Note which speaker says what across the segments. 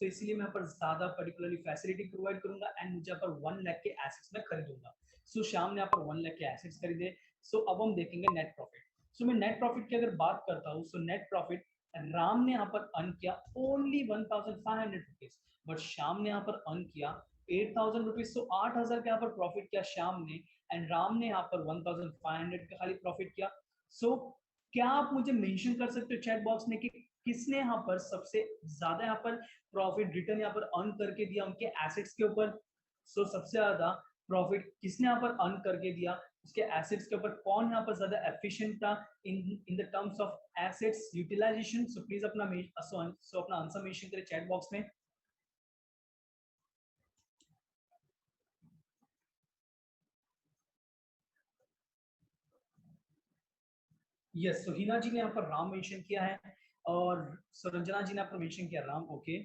Speaker 1: सो इसलिए मैं यहाँ पर ज्यादा पर्टिकुलरली फैसिलिटी प्रोवाइड करूंगा एंड मुझे यहाँ पर 1 लाख के एसेट्स में खरीदूंगा। सो श्याम ने यहाँ पर 1 लाख के एसेट्स खरीदे। सो अब हम देखेंगे नेट प्रॉफिट। सो मैं नेट प्रॉफिट की अगर बात करता हूँ, सो नेट प्रॉफिट राम ने यहाँ पर अर्न किया ओनली 1500 रुपीज, बट श्याम ने यहाँ पर अर्न किया 8000 रुपीज। सो 8000 का यहाँ पर प्रॉफिट किया श्याम ने एंड राम ने यहाँ पर 1500 का खाली प्रॉफिट किया। सो क्या आप मुझे मेंशन कर सकते हो चैट बॉक्स में कि किसने यहाँ पर सबसे ज्यादा यहाँ पर प्रॉफिट रिटर्न यहाँ पर अर्न करके दिया उनके एसेट्स के ऊपर? सो सबसे ज्यादा प्रॉफिट किसने यहाँ पर अर्न करके दिया उसके एसेट्स के ऊपर? कौन यहाँ पर ज्यादा एफिशिएंट था in the terms of assets utilization? So please अपना आंसर मेंशन करें चैट बॉक्स में। यस, सो हिना जी ने यहाँ पर राम मेंशन किया है और संरंजना जी ने यहाँ पर मेंशन किया Ram. Okay,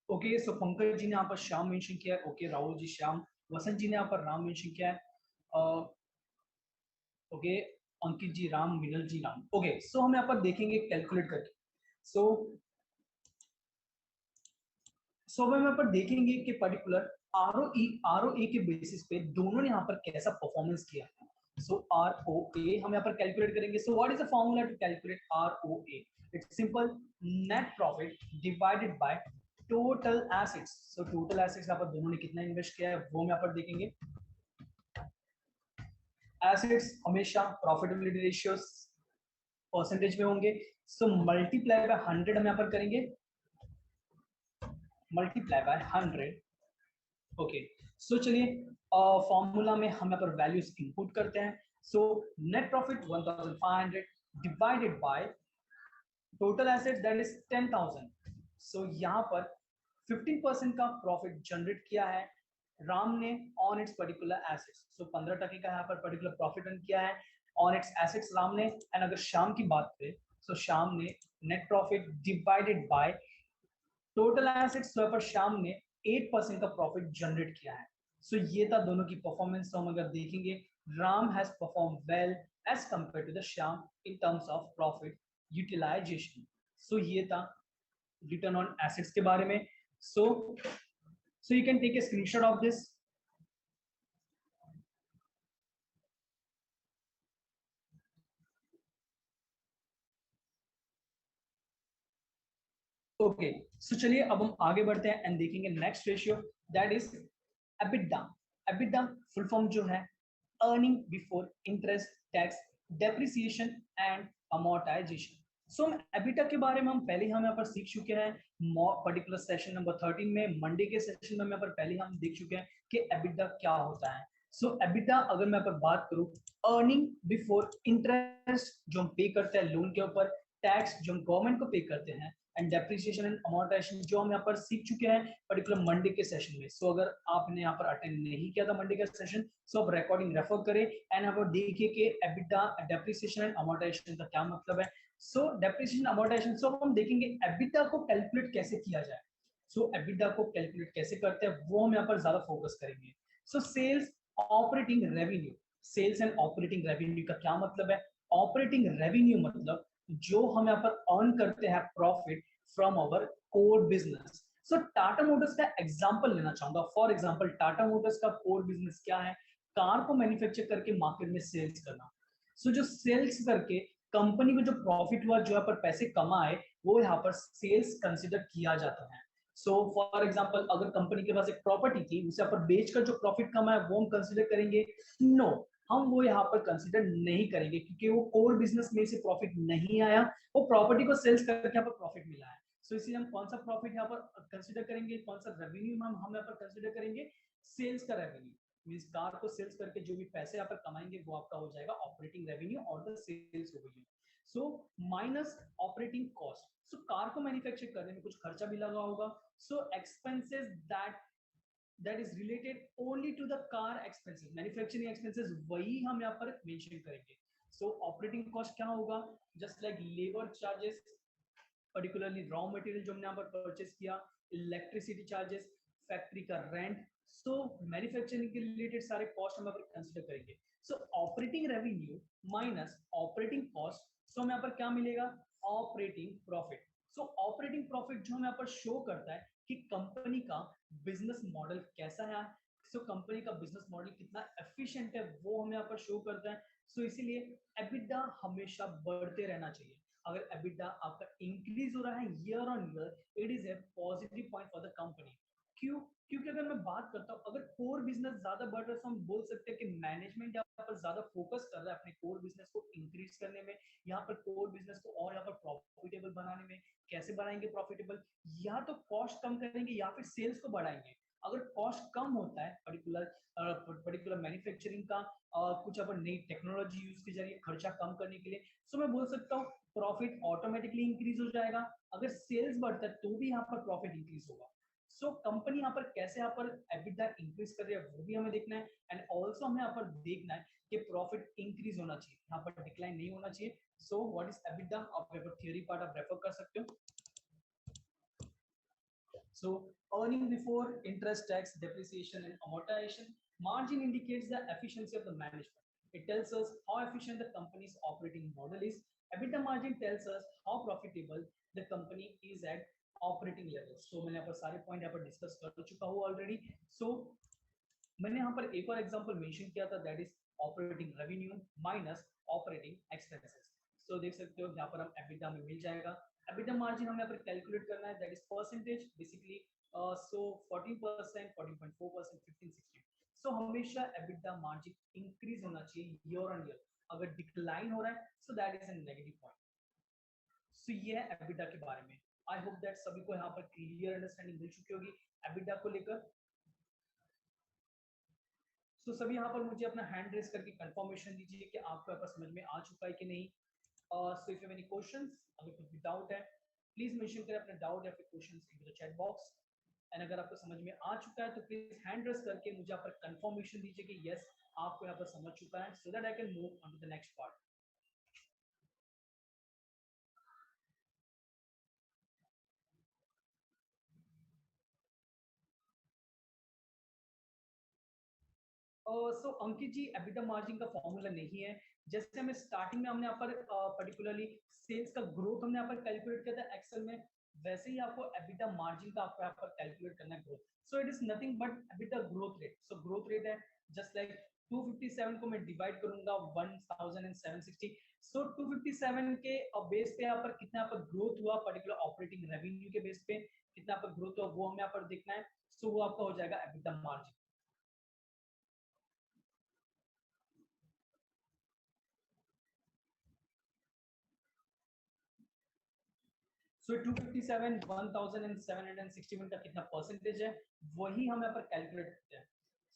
Speaker 1: okay. So Pankaj ji ने यहाँ पर श्याम मेंशन किया है। ओके, राहुल जी श्याम। वसंत जी ने यहाँ पर राम मेंशन किया है। ओके, अंकित जी राम, मिनल जी राम। ओके, सो हम यहाँ पर देखेंगे कैलकुलेट करके। सो हम यहाँ पर देखेंगे कि पर्टिकुलर आरओए के बेसिस पे दोनों ने यहाँ पर कैसा परफॉर्मेंस किया। सो आरओए हम यहाँ पर कैलकुलेट करेंगे। So what is the formula to calculate ROA? It's simple, net profit divided by total assets. So total assets यहाँ पर दोनों ने कितना इन्वेस्ट किया है वो हम यहाँ पर देखेंगे। एसेट्स हमेशा प्रॉफिटेबिलिटी रेशियोस परसेंटेज में होंगे। सो मल्टीप्लाई बाय 100 हम यहाँ पर करेंगे, मल्टीप्लाई बाय 100। ओके, सो चलिए फॉर्मूला में हम यहाँ पर वैल्यूज इनपुट करते हैं। So net profit 1500 divided by total assets that is 10,000। सो यहाँ पर 15% का प्रॉफिट जनरेट किया है राम ने ऑन इट्स पर्टिकुलर एसेट्स। सो 15% का यहाँ पर पर्टिकुलर प्रॉफिट अर्न किया है ऑन इट्स एसेट्स राम ने। एंड अगर शाम की बात करें तो शाम ने net profit divided by total assets पर शाम ने 8% का प्रॉफिट जनरेट किया है। सो ये था दोनों की परफॉर्मेंस। तो हम अगर देखेंगे Ram has performed well as compared to the Shyam in terms of profit utilization. So ये था रिटर्न ऑन एसेट्स के बारे में। So you can take a screenshot of this. Okay, so चलिए अब हम आगे बढ़ते हैं एंड देखेंगे next ratio that is EBITDA. EBITDA full form जो है earning before interest tax depreciation and amortization. So हम एबिटा के बारे में हम पहले हम यहाँ पर सीख चुके हैं पर्टिकुलर सेशन नंबर 13 में। मंडे के सेशन में यहाँ पर पहले हम देख चुके हैं कि एबिटा क्या होता है। सो एबिटा अगर मैं यहाँ पर बात करूं, अर्निंग बिफोर इंटरेस्ट जो हम पे करते हैं लोन के ऊपर, टैक्स जो हम गवर्नमेंट को पे करते हैं, एंड डेप्रिसिएशन एंड अमोर्टाइजेशन जो हम यहाँ पर सीख चुके हैं पर्टिकुलर मंडे के सेशन में। सो अगर आपने यहाँ पर अटेंड नहीं किया था मंडे का सेशन, सो आप रिकॉर्डिंग रेफर करें एंड यहाँ पर देखिए कि एबिटा डेप्रिसिएशन एंड अमोर्टाइजेशन का क्या मतलब है। सो डेप्रिसिएशन अमोर्टाइजेशन, सो हम देखेंगे एबिटा को कैलकुलेट कैसे किया जाए। सो एबिटा को कैलकुलेट कैसे करते हैं वो हम यहाँ पर ज्यादा फोकस करेंगे। So sales operating revenue, sales and operating revenue का क्या मतलब है? ऑपरेटिंग रेवेन्यू मतलब जो हम यहाँ पर अर्न करते हैं profit from our core business. So Tata Motors का एग्जांपल लेना चाहूंगा। फॉर एग्जांपल टाटा मोटर्स का कोर बिजनेस क्या है? कार को मैन्युफैक्चर करके मार्केट में सेल्स करना। सो जो सेल्स करके कंपनी को जो प्रॉफिट हुआ, जो यहाँ पर पैसे कमाए, वो यहाँ पर सेल्स कंसिडर किया जाता है। सो फॉर एग्जांपल अगर कंपनी के पास एक प्रॉपर्टी थी, उसे यहाँ पर बेचकर जो प्रॉफिट कमाया वो हम कंसिडर करेंगे? नो, हम वो यहाँ पर कंसिडर नहीं करेंगे क्योंकि वो कोर बिजनेस में से प्रॉफिट नहीं आया, वो प्रॉपर्टी को सेल्स करके यहाँ पर प्रॉफिट मिला है। सो इसलिए हम कौन सा प्रॉफिट यहाँ पर कंसिडर करेंगे, कौन सा रेवेन्यू हम यहाँ पर कंसिडर करेंगे? सेल्स का रेवेन्यू। मींस कार को सेल्स करके जो भी पैसे यहाँ पर कमाएंगे वो आपका हो जाएगा ऑपरेटिंग रेवेन्यू और the sales revenue. So minus operating cost. So car को मैन्युफैक्चर करने में कुछ खर्चा भी लगा होगा। So expenses that is related only to the car expenses, manufacturing expenses वही हम यहाँ पर मेंशन करेंगे। सो ऑपरेटिंग कॉस्ट क्या होगा? Just like labour charges, particularly raw material जो हमने यहाँ पर परचेस किया, इलेक्ट्रिसिटी चार्जेस, फैक्ट्री का रेंट, सो मैन्युफैक्चरिंग के रिलेटेड सारे कॉस्ट हम यहाँ पर कंसिडर करेंगे। So operating revenue minus operating cost, so हमें यहाँ पर क्या मिलेगा, operating profit. So operating profit जो हमें यहाँ पर शो करता है कि कंपनी का बिजनेस मॉडल कैसा है, सो कंपनी का बिजनेस मॉडल कितना एफिशिएंट है वो हमें यहाँ पर शो करता है। सो इसीलिए एबिटा हमेशा बढ़ते रहना चाहिए। अगर एबिटा आपका इंक्रीज हो रहा है year on year, it is a positive point for the company. क्यों? क्योंकि अगर मैं बात करता हूँ, अगर कोर बिजनेस ज्यादा बढ़ रहा है तो हम बोल सकते हैं कि मैनेजमेंट यहाँ पर ज्यादा फोकस कर रहा है अपने कोर बिजनेस को इंक्रीज करने में, यहाँ पर कोर बिजनेस को और यहाँ पर प्रॉफिटेबल बनाने में। कैसे बनाएंगे प्रॉफिटेबल? या तो कॉस्ट कम करेंगे या फिर सेल्स को बढ़ाएंगे। अगर कॉस्ट कम होता है पर्टिकुलर मैन्युफैक्चरिंग का, कुछ अपन नई टेक्नोलॉजी यूज के जरिए खर्चा कम करने के लिए, सो मैं बोल सकता हूँ प्रॉफिट ऑटोमेटिकली इंक्रीज हो जाएगा। अगर सेल्स बढ़ता है तो भी यहाँ पर प्रॉफिट इंक्रीज होगा। सो कंपनी यहाँ पर कैसे यहाँ पर एबिटा इंक्रीज कर रही है वो भी हमें देखना है, एंड ऑल्सो हमें यहाँ पर देखना है कि प्रॉफिट इंक्रीज होना चाहिए, यहाँ पर डिक्लाइन नहीं होना चाहिए। सो व्हाट इज एबिटा, आप थ्योरी पार्ट आप रेफर कर सकते हो। So earning before interest, tax, depreciation and amortization, margin indicates the efficiency of the management. It tells us how efficient the company's operating model is. EBITDA margin tells us how profitable the company is at operating level. So मैंने यहाँ पर सारे point यहाँ पर discuss कर चुका हूँ already. सो मैंने यहाँ पर एक और एग्जांपल मेंशन किया था, that is operating revenue minus operating expenses. So देख सकते हो यहाँ पर हम एबिटा में मिल जाएगा। एबिटा मार्जिन हमें यहाँ पर कैलकुलेट करना है, that is percentage basically. So 14%, 14.4%, 15, 16। So हमेशा एबिटा मार्जिन इंक्रीज होना चाहिए ईयर ऑन ईयर। अगर डिक्लाइन हो रहा है so that is a negative point. So ये है एबिटा के बारे में। आई होप दैट सभी को यहाँ पर क्लियर अंडरस्टैंडिंग मिल चुकी होगी एबिटा को लेकर। सो सभी यहाँ पर मुझे अपना हैंड रेस करके कंफर्मेशन दीजिए कि आपको यहाँ पर समझ में आ चुका है कि नहीं। So if you have any questions, अगर कुछ भी डाउट है प्लीज मेंशन करें अपना डाउट या फिर questions in the chat box. And अगर आपको समझ में आ चुका है तो प्लीज हैंड रेस करके मुझे यहाँ पर कंफर्मेशन दीजिए कि यस आपको यहाँ पर समझ चुका है, so that I can move on to the next part. So Ankit ji, EBITDA margin का फॉर्मूला नहीं है। जैसे हमें स्टार्टिंग में हमने यहाँ पर पर्टिकुलरली सेल्स का ग्रोथ हमने यहाँ पर कैलकुलेट किया था एक्सेल में, वैसे ही आपको एबिटा मार्जिन का आपको यहाँ पर कैलकुलेट करना है growth. So it is nothing but EBITDA growth rate. So growth rate है जस्ट लाइक 257 को मैं डिवाइड करूंगा 1760। सो 257 के बेस पे यहाँ पर कितना यहाँ पर ग्रोथ हुआ पर्टिकुलर ऑपरेटिंग रेवेन्यू के बेस पे कितना यहाँ पर ग्रोथ हुआ वो हमें यहाँ पर देखना है। सो वो आपका हो जाएगा एबिटा मार्जिन। सो 257 1761 का कितना परसेंटेज है वही हम यहाँ पर कैलकुलेट करते हैं।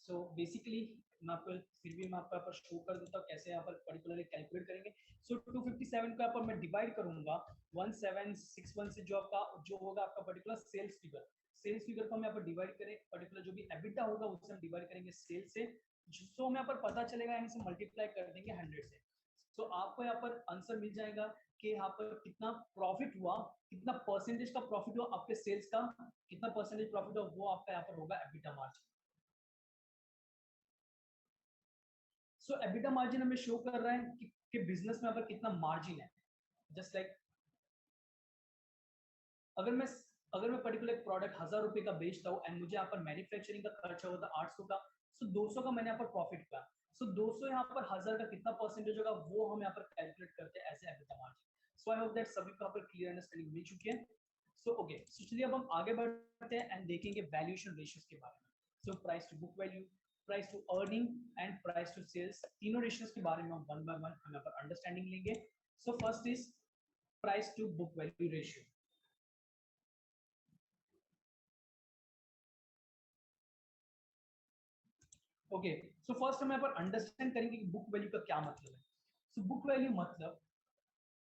Speaker 1: सो बेसिकली मैं आपको फिर भी मैं आपको यहाँ पर शो कर देता हूँ कैसे यहाँ पर पर्टिकुलरली कैलकुलेट करेंगे। सो 257 का यहाँ पर मैं डिवाइड करूंगा 1761 से, जो आपका जो होगा आपका particular sales figure. Sales figure को हम यहाँ पर डिवाइड करें पर्टिकुलर जो भी एबिटा होगा उससे हम डिवाइड करेंगे सेल्स से। सो हमें यहाँ पर पता चलेगा, यानी से मल्टीप्लाई कर देंगे 100 से। सो आपको यहाँ पर आंसर मिल जाएगा कि यहाँ पर कितना प्रॉफिट हुआ, कितना परसेंटेज का प्रॉफिट हुआ आपके सेल्स का, कितना परसेंटेज प्रॉफिट हुआ वो आपका यहाँ पर होगा एबिटा मार्जिन। सो एबिटा मार्जिन हमें शो कर रहा है कि बिजनेस में यहाँ पर कितना मार्जिन है। जस्ट लाइक अगर मैं पर्टिकुलर प्रोडक्ट 1000 रुपए का बेचता हूँ एंड मुझे यहाँ पर मैन्युफैक्चरिंग का खर्चा होता है 800 का, सो 200 का मैंने यहाँ पर प्रॉफिट किया। सो 200 यहाँ पर 1000 का कितना परसेंटेज होगा वो हम यहाँ पर कैलकुलेट करते हैं as EBITDA margin. So I hope that सभी को यहाँ पर क्लियर अंडरस्टैंडिंग मिल चुकी है। सो ओके, सो चलिए अब हम आगे बढ़ते हैं एंड देखेंगे वैल्यूएशन रेशियोज के बारे में। So price to book value, price to earning and price to sales, तीनों रेशियोज के बारे में हम वन बाय वन हम यहाँ पर अंडरस्टैंडिंग लेंगे। So first is price to book value ratio. Okay, so first हम यहाँ पर अंडरस्टैंड करेंगे कि बुक वैल्यू का क्या मतलब है। सो बुक वैल्यू मतलब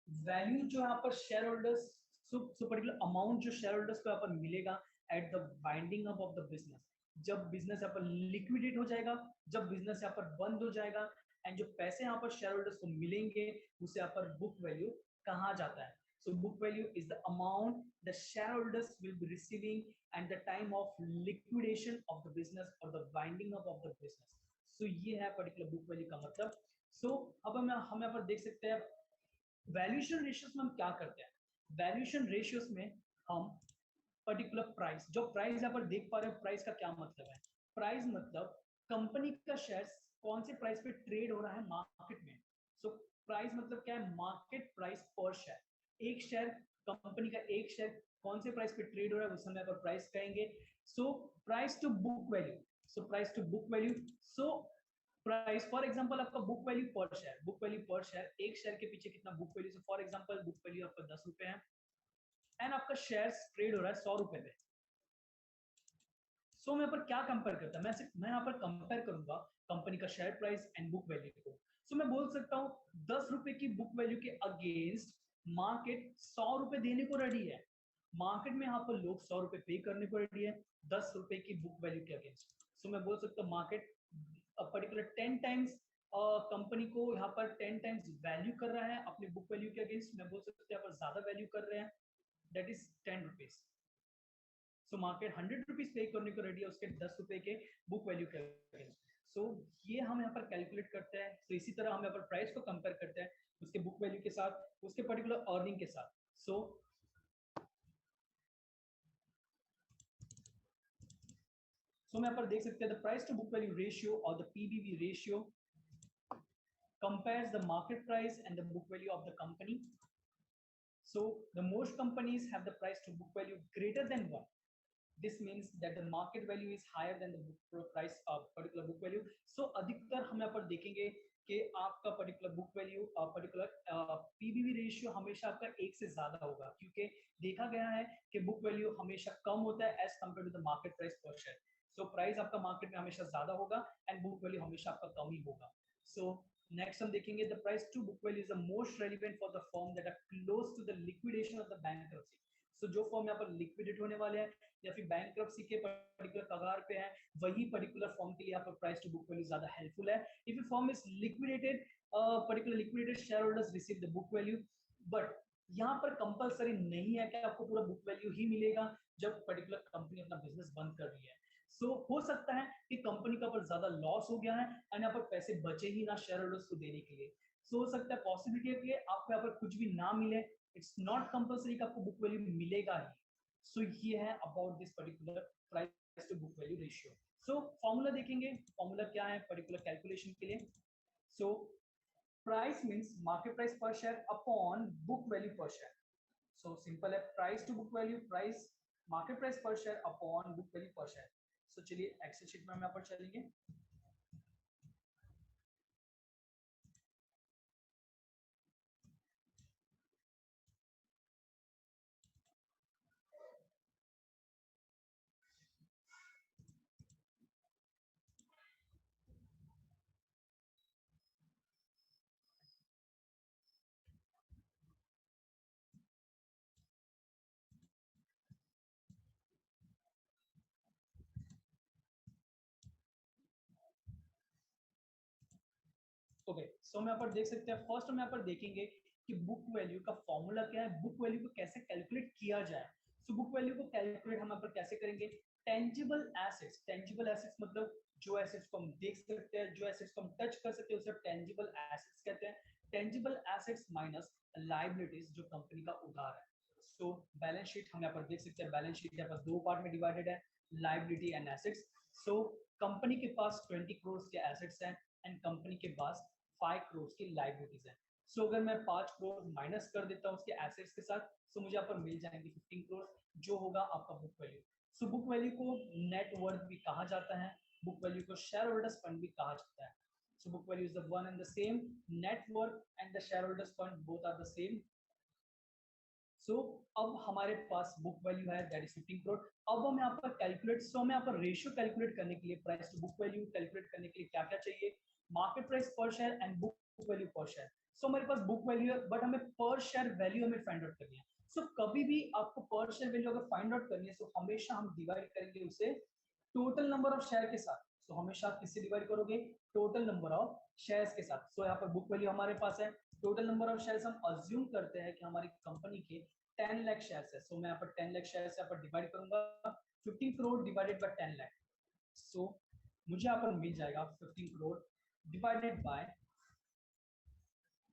Speaker 1: वैल्यू जो यहाँ पर share holders, so particular amount जो शेयर होल्डर्स को यहाँ पर मिलेगा at the winding up of the business. जब बिजनेस यहाँ पर लिक्विडेट हो जाएगा, जब बिजनेस यहाँ पर बंद हो जाएगा, एंड जो पैसे यहाँ पर शेयर होल्डर्स को मिलेंगे उसे यहाँ पर बुक वैल्यू कहा जाता है। So book value is the amount the shareholders will be receiving at the time of liquidation of the business or the winding up of the business. So ये है particular book value का मतलब. So अब हम यहाँ पर देख सकते हैं वैल्यूएशन रेशियोज में हम क्या करते हैं. वैल्यूएशन रेशियोज में हम पर्टिकुलर प्राइस, जो प्राइस यहाँ पर देख पा रहे हैं, प्राइस का क्या मतलब है. प्राइस मतलब कंपनी का शेयर कौन से प्राइस पे ट्रेड हो रहा है मार्केट में. सो प्राइस मतलब क्या है, मार्केट प्राइस पर शेयर. एक शेयर, कंपनी का एक शेयर कौन से प्राइस पे ट्रेड हो रहा है उस समय पर प्राइस कहेंगे. So price to book value, so price to book value. So price for example आपका book value per share, book value per share, एक शेयर के पीछे कितना book value. For example book value आपका 10 रुपए है एंड आपका शेयर ट्रेड हो रहा है 100 रुपए पे. सो मैं पर क्या कंपेयर करता है, मैं यहाँ पर कंपेयर करूंगा कंपनी का share price and book value को. सो मैं बोल सकता हूँ 10 रुपए की बुक वैल्यू के अगेंस्ट मार्केट 100 रुपए देने को रेडी है. मार्केट में यहाँ पर लोग 100 रुपए पे करने को रेडी है 10 रुपए की बुक वैल्यू के अगेंस्ट. सो मैं बोल सकता हूँ मार्केट पर्टिकुलर 10 टाइम्स कंपनी को यहाँ पर 10 टाइम्स वैल्यू कर रहा है अपनी बुक वैल्यू के अगेंस्ट. मैं बोल सकता हूँ यहाँ पर ज्यादा वैल्यू कर रहे हैं, that is 10 rupees. So market 100 rupees पे करने को रेडी है उसके 10 रुपए के बुक वैल्यू के अगेंस्ट. सो ये हम यहाँ पर कैलकुलेट करते हैं. तो इसी तरह हम यहाँ पर प्राइस को कंपेयर करते हैं उसके बुक वैल्यू के साथ, उसके पर्टिकुलर अर्निंग के साथ. सो हम यहाँ पर देख सकते हैं the price to book value ratio और the PBV ratio compares the market price and the book value of the company. So the most companies have the price to book value greater than 1. This means that the market value is higher than the book price of particular book value. So अधिकतर हम यहाँ पर देखेंगे कि आपका particular book value particular PBV ratio हमेशा आपका एक से ज्यादा होगा, क्योंकि देखा गया है कि बुक वैल्यू हमेशा कम होता है as compare to the market price per share. So price आपका मार्केट में हमेशा ज्यादा होगा एंड बुक वैल्यू हमेशा आपका कम ही होगा. सो नेक्स्ट हम देखेंगे the price to book value is the most relevant for the firm that are close to the liquidation of the bankruptcy. So जो फर्म यहाँ पर लिक्विडेट होने वाले हैं या फिर बैंक्रप्सी के पर्टिकुलर कगार पे है, वही पर्टिकुलर फर्म के लिए यहाँ पर प्राइस टू बुक वैल्यू ज्यादा हेल्पफुल है. If A firm is liquidated, particular liquidated share holders receive the book value. But यहाँ पर कंपलसरी नहीं है कि आपको पूरा बुक वैल्यू ही मिलेगा जब पर्टिकुलर कंपनी अपना बिजनेस बंद कर रही है. सो हो सकता है कि कंपनी का पर ज्यादा लॉस हो गया है एंड यहाँ पर पैसे बचे ही ना शेयर होल्डर्स को देने के लिए. सो हो सकता है पॉसिबिलिटी है कि आपको यहाँ पर कुछ भी ना मिले. इट्स नॉट कंपलसरी कि आपको बुक वैल्यू मिलेगा ही. सो ये है about this particular price to book value ratio. So formula देखेंगे, फॉर्मूला क्या है पर्टिकुलर कैलकुलेशन के लिए. So price means market price per share upon book value per share. So simple है, price to book value, price market price per share upon book value per share. So चलिए excel sheet में हम यहाँ पर चलेंगे. Okay, सो हम यहाँ पर देख सकते हैं फर्स्ट हम यहाँ पर देखेंगे कि बुक वैल्यू का फॉर्मूला क्या है, बुक वैल्यू को कैसे कैलकुलेट किया जाए. सो बुक वैल्यू को कैलकुलेट हम यहाँ पर कैसे करेंगे. टेंजिबल एसेट्स, टेंजिबल एसेट्स मतलब जो एसेट्स को हम देख सकते हैं, जो एसेट्स को हम टच कर सकते हैं उसे टेंजिबल एसेट्स कहते हैं. टेंजिबल एसेट्स माइनस लायबिलिटीज जो कंपनी का उधार है. सो बैलेंस शीट हम यहाँ पर देख सकते हैं, बैलेंस शीट यहाँ पर दो पार्ट में डिवाइडेड है, liability and assets. So company के पास 20 करोड़ के एसेट्स हैं एंड कंपनी के पास 5 करोड़ की लायबिलिटीज है. सो अगर मैं 5 करोड़ माइनस कर देता हूँ उसके एसेट्स के साथ, सो मुझे यहाँ पर मिल जाएंगे 15 करोड़ जो होगा आपका book value. So book value को नेट वर्थ भी कहा जाता है, बुक वैल्यू को शेयर होल्डर्स फंड भी कहा जाता है. So book value is the one and the same, net worth and the share holders fund both are the same. सो अब हमारे पास बुक वैल्यू है दैट इज 15 करोड़. अब हम यहाँ पर कैलकुलेट, सो हमें यहाँ पर रेशियो कैलकुलेट करने के लिए, price to book value calculate करने के लिए क्या क्या चाहिए, market price per share and book value per share. So हमारे पास बुक वैल्यू है बट हमें पर शेयर वैल्यू हमें फाइंड आउट करनी है. सो कभी भी आपको पर शेयर वैल्यू अगर फाइंड आउट करनी है तो हमेशा हम डिवाइड करेंगे उसे टोटल नंबर ऑफ शेयर के साथ. सो हमेशा आप किससे डिवाइड करोगे, टोटल नंबर ऑफ शेयर्स के साथ. सो यहाँ पर बुक वैल्यू हमारे पास है टोटल नंबर ऑफ शेयर्स हम अज्यूम करते हैं कि हमारी कंपनी के 10 लाख शेयर्स है, सो मैं यहाँ पर 10 लाख शेयर्स यहाँ पर डिवाइड करूंगा, 15 करोड़ डिवाइडेड बाय 10 लाख, सो मुझे यहाँ पर मिल जाएगा 15 करोड़ डिवाइडेड बाय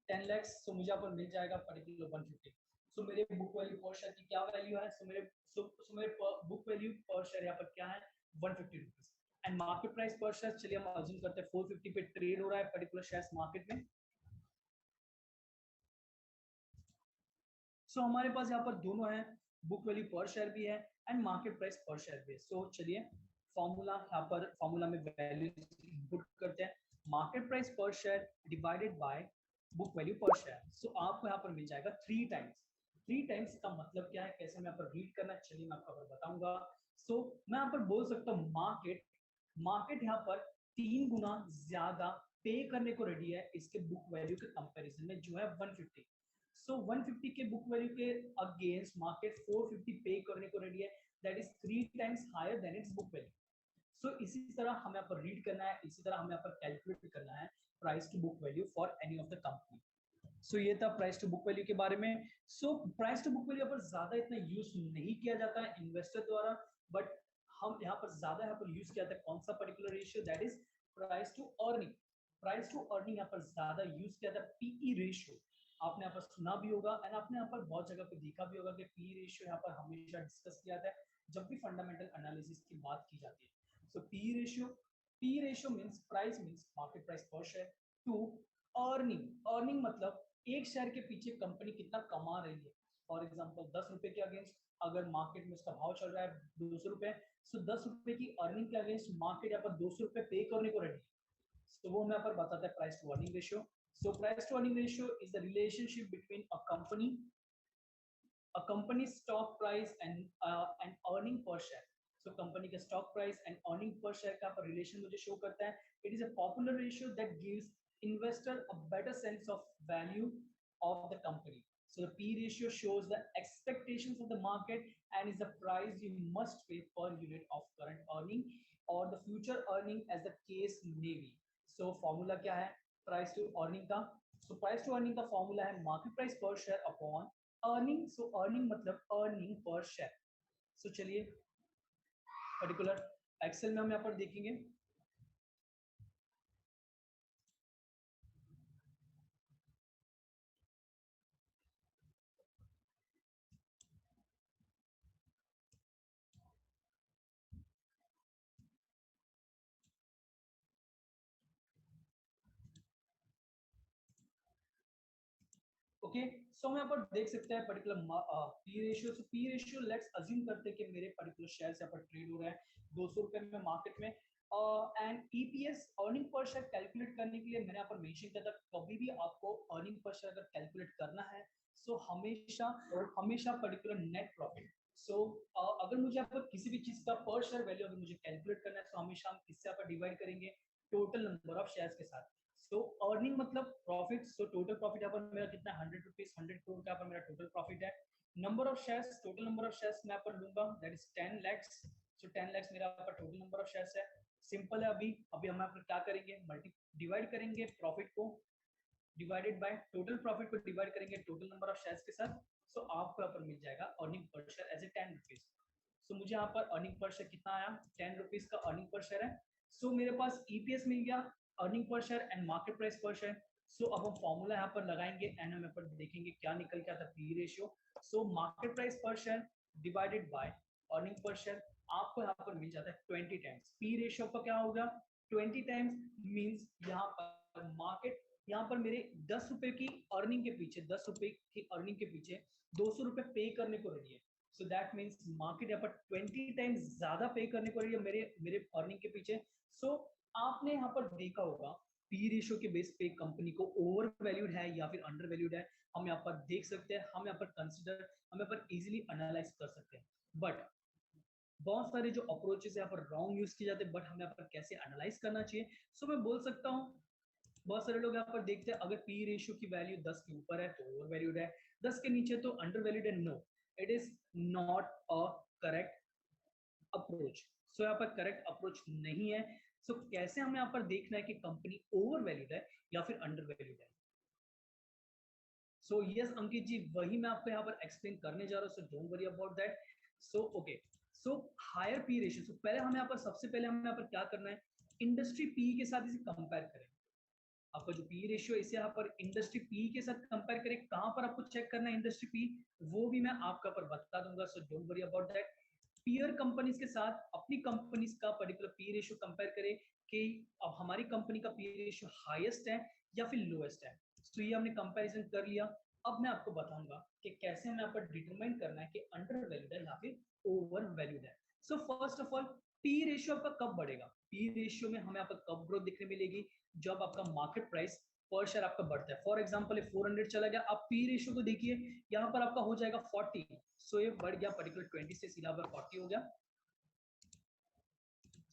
Speaker 1: 10 लाख, सो मुझे यहाँ पर मिल जाएगा पर्टिकुलर 150। सो मेरे बुक वैल्यू पर शेयर की क्या वैल्यू है, सो मेरे बुक वैल्यू पर शेयर यहाँ पर क्या है, 150 rupees. And market price per share, चलिए हम अज्यूम करते हैं 450 पे ट्रेड हो रहा है पर्टिकुलर शेयर्स मार्केट में। सो हमारे पास यहाँ पर दोनों है, बुक वैल्यू पर शेयर भी है and market price per share भी है। सो चलिए फॉर्मूला यहाँ पर, फॉर्मूला में वैल्यू इनपुट करते हैं, market price per share divided bye book value per share. सो आपको यहाँ पर मिल जाएगा 3 टाइम्स। 3 टाइम्स का मतलब क्या है, कैसे मैं यहाँ पर रीड करना है, चलिए मैं आपको बताऊंगा। सो मैं यहाँ पर बोल सकता हूँ मार्केट, मार्केट यहाँ पर 3 गुना ज्यादा पे करने को रेडी है इसके बुक वैल्यू के कंपैरिजन में, जो है 150। सो 150 के बुक वैल्यू के अगेंस्ट मार्केट 450 पे करने को रेडी है, that is 3 times higher than its book value. So इसी तरह हमें यहाँ पर रीड करना है, इसी तरह हमें यहाँ पर कैलकुलेट करना है price to book value for any of the company. So ये था प्राइस टू बुक वैल्यू के बारे में। So price to book value पर ज्यादा इतना यूज नहीं किया जाता है इन्वेस्टर द्वारा, बट हम यहाँ पर ज्यादा यहाँ पर यूज किया जाता है कौन सा particular ratio, that is price to earning. Price to earning यहाँ पर ज्यादा यूज किया जाता है, पीई रेशियो आपने यहाँ पर सुना भी होगा एंड आपने यहाँ पर बहुत जगह पे देखा भी होगा कि पी रेशियो यहाँ पर हमेशा डिस्कस किया जाता है जब भी फंडामेंटल एनालिसिस की बात की जाती है। So P ratio means price means market price per share to earning, earning मतलब एक शेयर के पीछे कंपनी कितना कमा रही है। फॉर एग्जांपल 10 रुपए के अगेंस्ट अगर मार्केट में उसका भाव चल रहा है 200 रुपए, सो 10 रुपए की अर्निंग के अगेंस्ट मार्केट यहाँ पर 200 रुपए पे करने को रेडी है। So वो मैं पर बताता है price to earning ratio. So price to earning ratio is the relationship between a company stock price and earning per share. So company का stock price and earning per share का पर relation मुझे show करता है. It is a popular ratio that gives investor a better sense of value of the company. So the P ratio shows the expectations of the market and is the price you must pay per unit of current earning or the future earning as the case may be. So formula क्या है price to earning का? So price to earning का formula है market price per share upon earning. So earning मतलब earning per share. So चलिए particular Excel में हम यहाँ पर देखेंगे। ओके सो हम यहाँ पर देख सकते हैं particular P ratio. So P ratio let's assume करते हैं कि मेरे पर्टिकुलर शेयर्स यहाँ पर ट्रेड हो रहा है 200 रुपए में मार्केट में, and EPS earning per share calculate करने के लिए मैंने यहाँ पर मेंशन किया था कभी भी आपको अर्निंग पर शेयर अगर कैलकुलेट करना है सो हमेशा हमेशा पर्टिकुलर नेट प्रॉफिट। सो अगर मुझे यहाँ पर किसी भी चीज का पर शेयर वैल्यू अगर मुझे कैलकुलेट करना है तो हमेशा हम किससे यहाँ पर डिवाइड करेंगे, टोटल नंबर ऑफ शेयर्स के साथ। सो अर्निंग मतलब प्रॉफिट, सो टोटल प्रॉफिट यहाँ पर मेरा कितना 100 रुपीज, 100 करोड़ का यहाँ पर मेरा टोटल प्रॉफिट है। Number of shares, total number of shares मैं यहाँ पर लूंगा that is 10 lakhs। So 10 lakhs मेरा यहाँ पर टोटल नंबर ऑफ शेयर्स है। सिंपल है, अभी अभी हम यहाँ पर क्या करेंगे, मल्टी डिवाइड करेंगे प्रॉफिट को डिवाइडेड बाय टोटल प्रॉफिट को डिवाइड करेंगे टोटल नंबर ऑफ शेयर्स के साथ। सो आपको यहाँ पर मिल जाएगा earning per share as a 10 rupees. सो मुझे यहाँ पर अर्निंग पर शेयर कितना आया, 10 रुपीज का अर्निंग पर शेयर है। सो मेरे पास ईपीएस मिल गया, earning per share and market price per share. सो अब हम फॉर्मूला यहाँ पर लगाएंगे एंड हम यहाँ पर देखेंगे क्या निकल के आता है P ratio. So market price per share divided by earning per share आपको यहाँ पर मिल जाता है 20 टाइम्स। पी रेशियो का क्या होगा 20 टाइम्स, मींस यहाँ पर मार्केट यहाँ पर मेरे 10 रुपए की अर्निंग के पीछे 10 रुपए की अर्निंग के पीछे 200 रुपए पे करने को रेडी है। सो दैट मींस मार्केट यहाँ पर 20 टाइम्स ज्यादा पे करने को रेडी है मेरे मेरे अर्निंग के पीछे। सो आपने यहाँ पर देखा होगा पी रेशियो के बेस पे कंपनी को ओवर वैल्यूड है या फिर अंडर वैल्यूड है, हम यहाँ पर देख सकते हैं, हम यहाँ पर कंसिडर, हम यहाँ पर इजीली एनालाइज कर सकते हैं। बट बहुत सारे जो अप्रोचेस यहाँ पर रॉन्ग यूज किए जाते हैं, बट हमें यहाँ पर कैसे एनालाइज करना चाहिए। सो मैं बोल सकता हूँ बहुत सारे लोग यहाँ पर देखते हैं अगर पी रेशियो की वैल्यू 10 के ऊपर है तो ओवर वैल्यूड है, 10 के नीचे तो अंडर वैल्यूड है। No, it is not a correct approach. So यहाँ पर करेक्ट अप्रोच नहीं है। सो कैसे हमें यहाँ पर देखना है कि कंपनी ओवर वैल्यूड है या फिर अंडर वैल्यूड है। सो यस अंकित जी, वही मैं आपको यहाँ पर एक्सप्लेन करने जा रहा हूँ, so don't worry about that. So okay, so higher P ratio, so पहले हमें यहाँ पर सबसे पहले हमें यहाँ पर क्या करना है, इंडस्ट्री पी के साथ इसे कंपेयर करें। आपका जो पी रेशियो इसे यहाँ पर इंडस्ट्री पी के साथ कंपेयर करें, कहां पर आपको चेक करना है इंडस्ट्री पी, वो भी मैं आपका पर बता दूंगा, सो don't worry about that. Peer companies के साथ अपनी कंपनीज का पर्टिकुलर पी रेशियो कंपेयर करें कि अब हमारी कंपनी का पी रेशियो हाईएस्ट है या फिर लोएस्ट है। तो ये हमने कंपैरिजन कर लिया। अब मैं आपको बताऊंगा कि कैसे हमें यहाँ पर डिटरमाइन करना है कि अंडर वैल्यूड है या फिर ओवर वैल्यूड है। So first of all, P ratio आपका कब बढ़ेगा, पी रेशियो में हमें आपका कब ग्रोथ दिखने मिलेगी, जब आपका मार्केट प्राइस पर शेयर आपका बढ़ता है। फॉर एग्जांपल 400 चला गया, आप पी रेशियो को देखिए, यहाँ पर आपका हो जाएगा 40, सो ये बढ़ गया पर्टिकुलर 20 से सीधा पर 40 हो गया।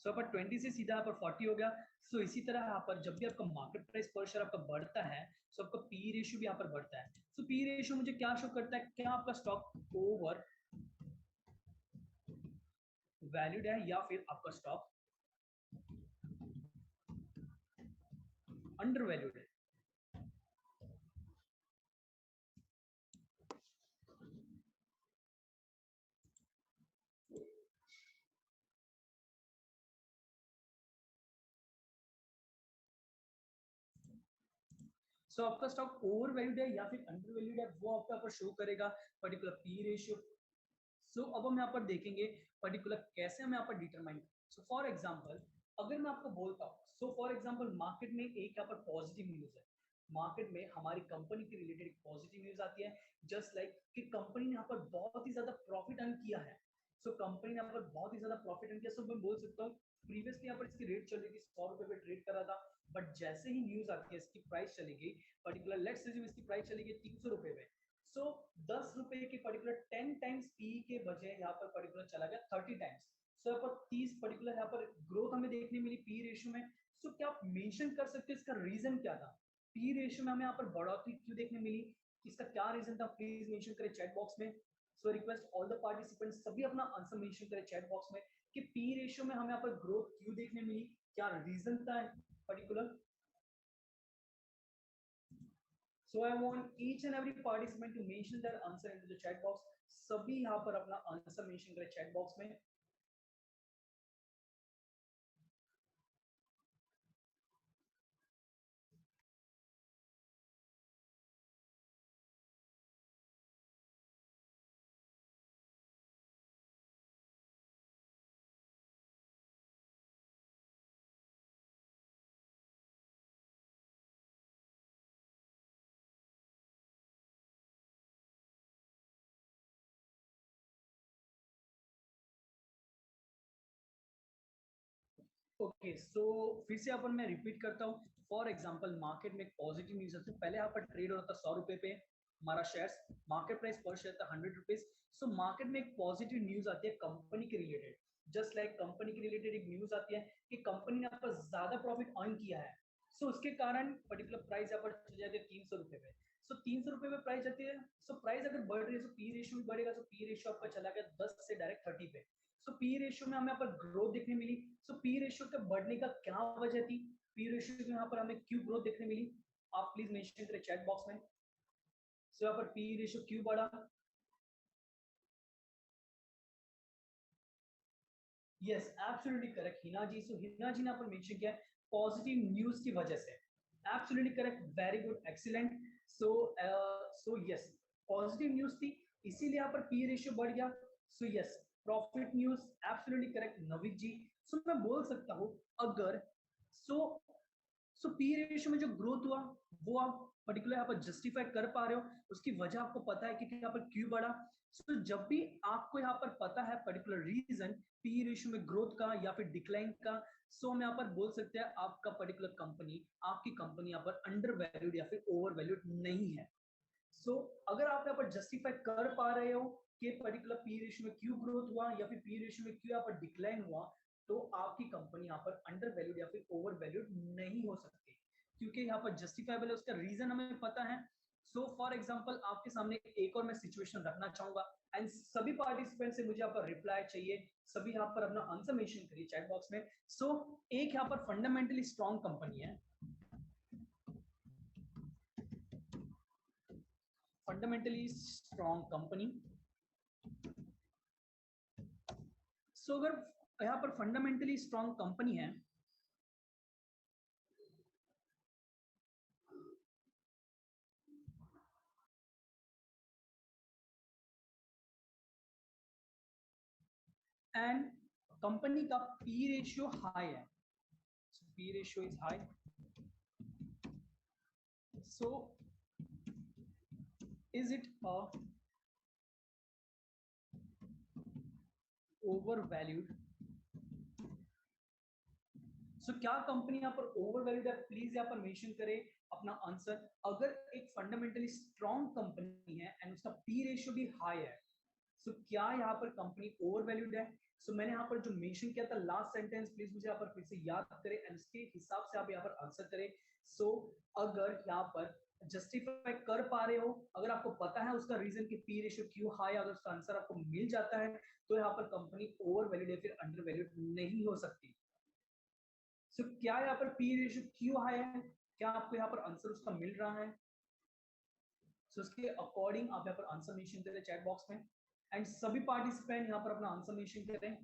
Speaker 1: सो पर 20 से सीधा पर 40 हो गया। सो इसी तरह यहाँ पर जब भी आपका मार्केट प्राइस पर शेयर आपका बढ़ता है, सो आपका पी रेशियो भी यहाँ पर बढ़ता है। सो पी रेशियो मुझे क्या शो करता है, क्या आपका स्टॉक ओवर वैल्यूड है या फिर आपका स्टॉक अंडर वैल्यूड है। सो आपका स्टॉक ओवर वैल्यूड है या फिर अंडर वैल्यूड है, वो आपका पर शो करेगा पर्टिकुलर पी रेशियो। सो अब हम यहाँ पर देखेंगे पर्टिकुलर कैसे हम यहाँ पर डिटरमाइन। सो फॉर एग्जांपल अगर मैं आपको बोलता हूँ, सो फॉर एग्जांपल मार्केट में एक यहाँ पर पॉजिटिव न्यूज है, मार्केट में हमारी कंपनी के रिलेटेड एक पॉजिटिव न्यूज आती है, जस्ट लाइक कि कंपनी ने यहाँ पर बहुत ही ज्यादा प्रॉफिट अर्न किया है। सो कंपनी ने यहाँ पर बहुत ही ज्यादा प्रॉफिट अर्न किया। सो मैं बोल सकता हूँ प्रीवियसली यहाँ पर इसकी रेट चल रही थी 100 रुपए पे ट्रेड कर रहा था, बट जैसे ही न्यूज आती है इसकी प्राइस चली गई पर्टिकुलर, लेट्स अज्यूम इसकी प्राइस चली गई 300 रुपए पे। सो 10 रुपए के पर्टिकुलर 10 टाइम्स पी के बजाय यहाँ पर पर्टिकुलर चला गया 30 टाइम्स। सो यहाँ पर 30 पर्टिकुलर यहाँ पर ग्रोथ हमें देखने मिली पी रेशियो में। सो क्या आप मेंशन कर सकते हो इसका रीजन क्या था, पी रेशियो में हमें यहाँ पर बढ़ोतरी क्यों देखने मिली, इसका क्या रीजन था, प्लीज मेंशन करें चैट बॉक्स में। So request all the participants सभी अपना आंसर मेंशन करें चैट बॉक्स में कि पी रेशियो में हमें यहाँ पर ग्रोथ क्यों देखने मिली, क्या रीजन था particular. So I want each and every participant to mention their answer into the chat box. सभी यहाँ पर अपना आंसर मेंशन करें चैट बॉक्स में। ओके, सो फिर से यहाँ पर मैं रिपीट करता हूँ। फॉर एग्जांपल मार्केट में एक पॉजिटिव न्यूज है, तो पहले यहाँ पर ट्रेड हो रहा था 100 रुपए पे हमारा shares, market price per share था 100 रुपीज। सो मार्केट में एक पॉजिटिव न्यूज आती है कंपनी के रिलेटेड, जस्ट लाइक कंपनी के रिलेटेड एक न्यूज आती है कि कंपनी ने यहाँ पर ज्यादा प्रॉफिट अर्न किया है। सो उसके कारण पर्टिकुलर प्राइस यहाँ पर चली जाती है 300 रुपए पे। सो 300 रुपए पे प्राइस जाती है, सो प्राइस अगर बढ़ रही है तो पी रेशियो भी बढ़ेगा। सो पी रेशियो आपका चला गया 10 से डायरेक्ट 30 पे। सो पी रेशियो में हमें यहाँ पर ग्रोथ देखने मिली। सो पी रेशियो के बढ़ने का क्या वजह थी, पी रेशियो के यहाँ पर हमें क्यों ग्रोथ देखने मिली, आप प्लीज मेंशन करें चैट बॉक्स में। सो यहाँ पर पी रेशियो क्यों बढ़ा, यस एब्सोल्युटली करेक्ट हिना जी। सो हिना जी ने यहाँ पर मेंशन किया है पॉजिटिव न्यूज की वजह से, absolutely correct, very good, excellent. So so yes positive news थी इसीलिए यहाँ पर पी रेशियो बढ़ गया। So yes profit news, absolutely correct Navik ji. So मैं बोल सकता हूँ अगर सो सो पी रेशियो में जो ग्रोथ हुआ वो आप पर्टिकुलर यहाँ पर जस्टिफाई कर पा रहे हो, उसकी वजह आपको पता है कि यहाँ पर क्यों बढ़ा। सो जब भी आपको यहाँ पर पता है पर्टिकुलर रीजन पी रेशियो में ग्रोथ का या फिर डिक्लाइन का, सो हम यहाँ पर बोल सकते हैं आपका पर्टिकुलर कंपनी, आपकी कंपनी यहाँ पर अंडर वैल्यूड या फिर ओवर वैल्यूड नहीं है। सो अगर आप यहाँ पर जस्टिफाई कर पा रहे हो कि पर्टिकुलर पी रेशियो में क्यों ग्रोथ हुआ या फिर पी रेशियो में क्यों यहाँ पर डिक्लाइन हुआ, तो आपकी कंपनी यहाँ पर अंडर वैल्यूड या फिर ओवर वैल्यूड नहीं हो सकती, क्योंकि यहाँ पर जस्टिफाइबल है, उसका रीजन हमें पता है। सो फॉर एग्जांपल आपके सामने एक और मैं सिचुएशन रखना चाहूंगा एंड सभी पार्टिसिपेंट से मुझे यहाँ पर रिप्लाई चाहिए, सभी यहाँ पर अपना आंसर मेंशन करिए चैट बॉक्स में। सो एक यहाँ पर फंडामेंटली स्ट्रॉन्ग कंपनी है, फंडामेंटली स्ट्रॉन्ग कंपनी। सो अगर यहाँ पर फंडामेंटली स्ट्रॉन्ग कंपनी है एंड कंपनी का पी रेशियो हाई है, P ratio is high, so is it a over valued. So क्या कंपनी यहाँ पर ओवर वैल्यूड है? प्लीज यहाँ पर मेंशन करें अपना आंसर। अगर एक फंडामेंटली स्ट्रॉन्ग कंपनी है एंड उसका पी रेशियो भी हाई है, सो क्या यहाँ पर कंपनी ओवर वैल्यूड है? सो मैंने यहाँ पर जो मेंशन किया था लास्ट सेंटेंस, प्लीज मुझे यहाँ पर फिर से याद करें एंड उसके हिसाब से आप यहाँ पर आंसर करें। सो अगर यहाँ पर जस्टिफाई कर पा रहे हो, अगर आपको पता है उसका रीजन कि पी रेशियो क्यों हाई, अगर उसका आंसर आपको मिल जाता है तो यहाँ पर कंपनी ओवर वैल्यूड या फिर अंडर वैल्यूड नहीं हो सकती। सो क्या यहाँ पर पी रेशियो क्यों हाई है? क्या आपको यहाँ पर आंसर उसका मिल रहा है? सो उसके अकॉर्डिंग आप यहाँ पर आंसर मेंशन करें चैट बॉक्स में एंड सभी पार्टिसिपेंट यहाँ पर अपना आंसर मेंशन करें।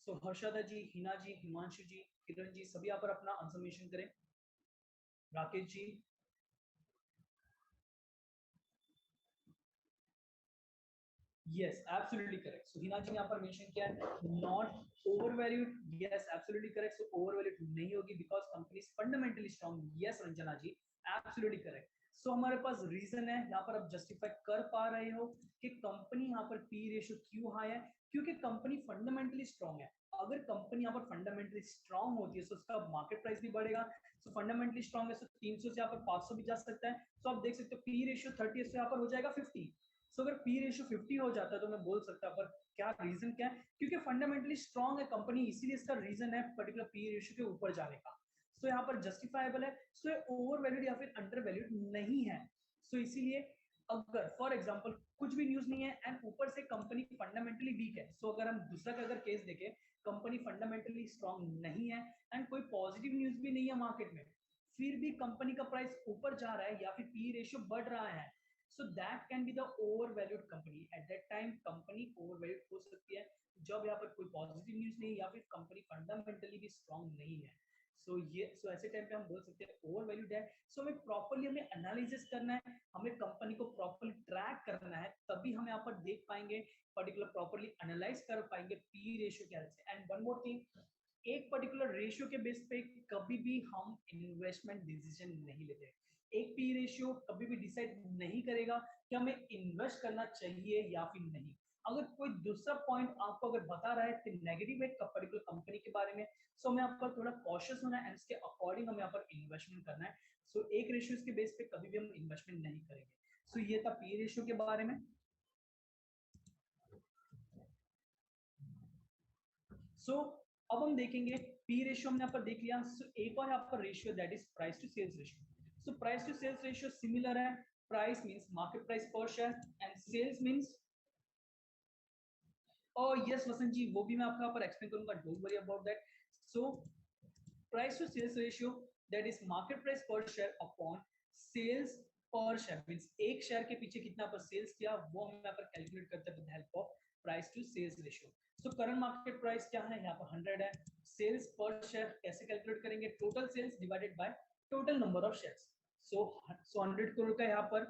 Speaker 1: सो हर्षदा जी, हिना जी, हिमांशु जी, किरण जी, सभी यहाँ पर अपना आंसर मेंशन करें। Rakesh ji, yes, absolutely correct. So Hina ji ने यहाँ पर मेंशन किया है not overvalued, yes, absolutely correct. So overvalued नहीं होगी because company is fundamentally strong. Yes, Ranjana ji, absolutely correct. So हमारे पास रीजन है यहाँ पर, आप जस्टिफाई कर पा रहे हो कि कंपनी यहाँ पर पी रेशियो क्यों हाई है, क्योंकि कंपनी फंडामेंटली स्ट्रांग है। अगर कंपनी यहाँ पर फंडामेंटली स्ट्रांग होती है तो उसका मार्केट प्राइस भी बढ़ेगा। सो फंडामेंटली स्ट्रांग है, सो 300 से यहाँ पर 500 भी जा सकता है। सो आप देख सकते हो पी रेशियो 30 से यहाँ पर हो जाएगा 50। सो अगर पी रेशियो 50 हो जाता है तो मैं बोल सकता, पर क्या रीजन क्या है? क्योंकि फंडामेंटली स्ट्रांग है कंपनी, इसीलिए इसका रीजन है पर्टिकुलर पी रेशियो के ऊपर जाने का। सो यहाँ पर जस्टिफाइबल है। सो ओवर वैल्यूड या फिर अंडर वैल्यूड नहीं है। सो इसीलिए अगर फॉर एग्जांपल कुछ भी न्यूज नहीं है एंड ऊपर से कंपनी फंडामेंटली वीक है, सो अगर हम दूसरा का अगर केस देखें, कंपनी फंडामेंटली स्ट्रांग नहीं है एंड कोई पॉजिटिव न्यूज भी नहीं है मार्केट में, फिर भी कंपनी का प्राइस ऊपर जा रहा है या फिर पी रेशियो बढ़ रहा है, so that can be the overvalued company. At that time company overvalued हो सकती है जब यहाँ पर कोई पॉजिटिव न्यूज नहीं या फिर कंपनी फंडामेंटली भी स्ट्रांग नहीं है। सो ऐसे टाइम पे हम बोल सकते हैं ओवरवैल्यूड है। सो हमें प्रॉपर्ली हमें एनालिसिस करना है, हमें कंपनी को प्रॉपर्ली ट्रैक करना है, तभी हम यहाँ पर देख पाएंगे, पर्टिकुलर प्रॉपर्ली एनालाइज कर पाएंगे पी रेशियो क्या है। एंड वन मोर थिंग, एक पर्टिकुलर रेशियो के बेस पे कभी भी हम इन्वेस्टमेंट डिसीजन नहीं लेते। एक पी रेशियो कभी भी डिसाइड नहीं करेगा कि हमें इन्वेस्ट करना चाहिए या फिर नहीं। अगर कोई दूसरा पॉइंट आपको अगर बता रहा है कि नेगेटिव है पर्टिकुलर कंपनी के बारे में, सो हमें यहाँ पर थोड़ा कॉशियस होना है एंड इसके अकॉर्डिंग हमें यहाँ पर इन्वेस्टमेंट करना है। सो एक रेशियो के बेस पे कभी भी हम इन्वेस्टमेंट नहीं करेंगे। सो ये था पी रेशियो के बारे में। सो अब हम देखेंगे पी रेशियो हमने यहाँ पर देख लिया। सो एक और यहाँ पर ratio that is price to sales ratio. So price to sales ratio similar है। Price means market price per share and sales means, और यस वसंत जी, वो भी मैं आपको यहाँ पर एक्सप्लेन करूंगा, don't worry about that. So price to sales ratio that is market price per share upon sales per share, means एक share के पीछे कितना पर सेल्स किया वो हम यहाँ पर कैलकुलेट करते हैं with help of price to sales ratio. So current market price क्या है, यहाँ पर 100 है। सेल्स पर शेयर कैसे कैलकुलेट करेंगे, total sales divided by total number of shares. So 100 crore का यहाँ पर,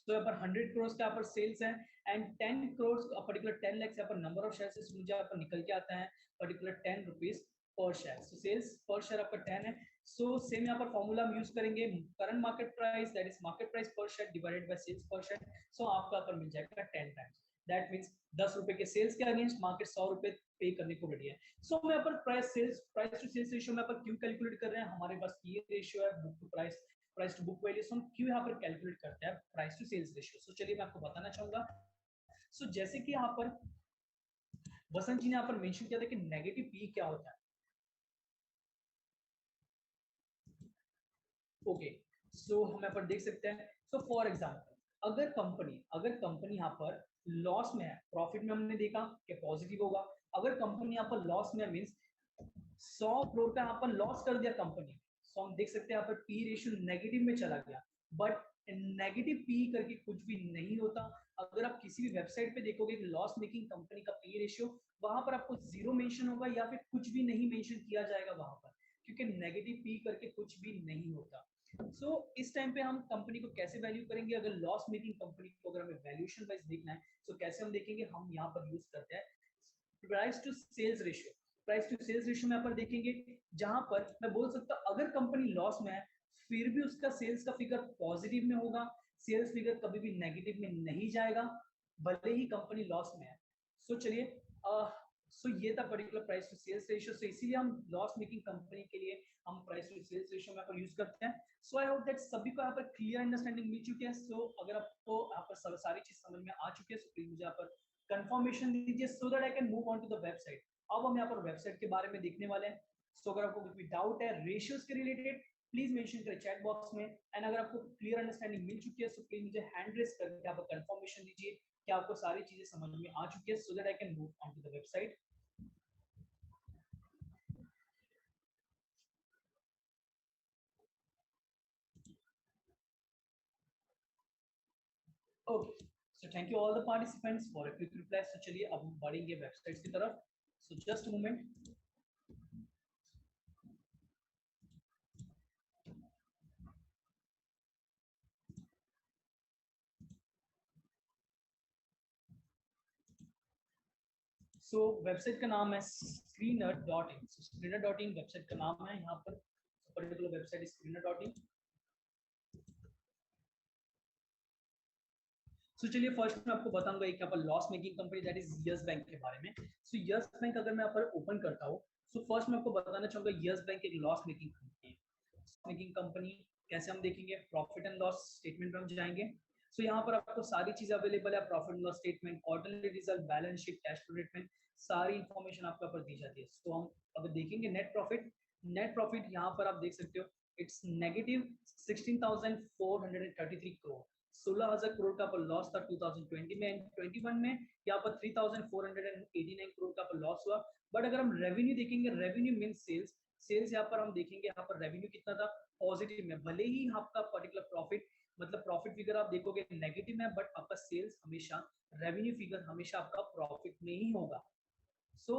Speaker 1: तो यहाँ पर 100 करोड़ का यहाँ पर सेल्स है एंड 10 करोड़ पर्टिकुलर 10 लाख यहाँ पर नंबर ऑफ शेयर्स मुझे यहाँ पर निकल के आता है particular 10 rupees per share. So sales per share आपका 10 है। सो सेम यहाँ पर फॉर्मूला हम यूज करेंगे, current market price that is market price per share divided bye sales per share. सो आपका यहाँ पर मिल जाएगा 10 टाइम्स, दैट मींस 10 रुपए के सेल्स के अगेंस्ट मार्केट 100 रुपए पे करने को रेडी है। सो हम यहाँ पर प्राइस टू सेल्स रेशियो में यहाँ पर क्यों कैलकुलेट कर रहे हैं, हमारे पास ये रेशियो है book to price, price to book value. हम क्यों यहाँ पर कैलकुलेट करते हैं price to sales ratio. So चलिए मैं आपको बताना चाहूंगा। सो जैसे कि यहाँ पर वसंत जी ने यहाँ पर मेंशन किया था कि नेगेटिव पी क्या होता है। ओके, सो हम यहाँ पर देख सकते हैं। सो फॉर एग्जांपल अगर कंपनी यहाँ पर लॉस में है, प्रॉफिट में हमने देखा कि पॉजिटिव होगा, अगर कंपनी यहाँ पर लॉस में मीन्स 100 करोड़ का यहाँ पर लॉस कर दिया कंपनी, सो हम देख सकते हैं यहाँ पर पी रेशियो नेगेटिव में चला गया, बट नेगेटिव पी करके कुछ भी नहीं होता। अगर आप किसी भी वेबसाइट पे देखोगे कि लॉस मेकिंग कंपनी का पी रेशियो, वहां पर आपको जीरो मेंशन होगा या फिर कुछ भी नहीं मेंशन किया जाएगा वहां पर, क्योंकि नेगेटिव पी करके कुछ भी नहीं होता। सो इस टाइम पे हम कंपनी को कैसे वैल्यू करेंगे, अगर लॉस मेकिंग कंपनी को अगर हमें वैल्यूएशन वाइज देखना है, तो कैसे हम देखेंगे, हम यहाँ पर यूज करते हैं price to sales ratio. Price to sales ratio में यहाँ पर देखेंगे, जहां पर मैं बोल सकता हूँ अगर कंपनी लॉस में है फिर भी उसका सेल्स का फिगर पॉजिटिव में होगा, सेल्स फिगर कभी भी नेगेटिव में नहीं जाएगा, भले ही कंपनी लॉस में है। सो चलिए, सो ये था particular price to sales ratio. So इसीलिए हम लॉस मेकिंग कंपनी के लिए हम प्राइस टू सेल्स रेशियो में यहाँ पर यूज करते हैं। सो आई होप दैट सभी को यहाँ पर क्लियर अंडरस्टैंडिंग मिल चुकी है। सो अगर आपको यहाँ पर सारी चीज समझ में आ चुकी है, सो प्लीज मुझे यहाँ पर कंफर्मेशन दीजिए so that I can move on to the website. अब हम यहाँ पर वेबसाइट के बारे में देखने वाले हैं। सो अगर आपको कोई डाउट है रेशियोज के रिलेटेड, प्लीज मेंशन करें चैट बॉक्स में। एंड अगर आपको क्लियर अंडरस्टैंडिंग मिल चुकी है, सो प्लीज मुझे हैंड रेस करके आप कंफर्मेशन दीजिए कि आपको सारी चीजें समझ में आ चुकी है, so that I can move on to the website. Okay, so thank you all the participants for a quick reply. So चलिए अब हम बढ़ेंगे वेबसाइट्स की तरफ। So just a moment. So website का नाम है screener.in। so screener.in वेबसाइट का नाम है। यहाँ पर पर्टिकुलर वेबसाइट screener.in। सो चलिए फर्स्ट मैं आपको बताऊंगा एक यहाँ पर loss making company that is yes bank के बारे में। सो यस बैंक अगर मैं यहाँ पर ओपन करता हूँ, सो फर्स्ट मैं आपको बताना चाहूंगा यस बैंक एक लॉस मेकिंग कंपनी है। मेकिंग कंपनी कैसे हम देखेंगे, प्रॉफिट एंड लॉस स्टेटमेंट में हम जाएंगे। सो यहाँ पर आपको सारी चीजें अवेलेबल है, profit and loss statement, quarterly result, balance sheet, cash flow statement, सारी इंफॉर्मेशन आपको यहाँ पर दी जाती है। सो हम अब देखेंगे नेट प्रॉफिट। नेट प्रॉफिट यहाँ पर आप देख सकते हो इट्स नेगेटिव 16,433 करोड़। 16,000 करोड़ का पर लॉस था 2020 में, एंड 21 में यहाँ पर 3,489 करोड़ का पर लॉस हुआ। बट अगर हम रेवेन्यू देखेंगे, रेवेन्यू मीन सेल्स, सेल्स यहाँ पर हम देखेंगे यहाँ पर रेवेन्यू कितना था, पॉजिटिव में। भले ही आपका पर्टिकुलर प्रॉफिट मतलब प्रॉफिट फिगर आप देखोगे नेगेटिव में, बट आपका सेल्स हमेशा, रेवेन्यू फिगर हमेशा आपका प्रॉफिट में ही होगा। सो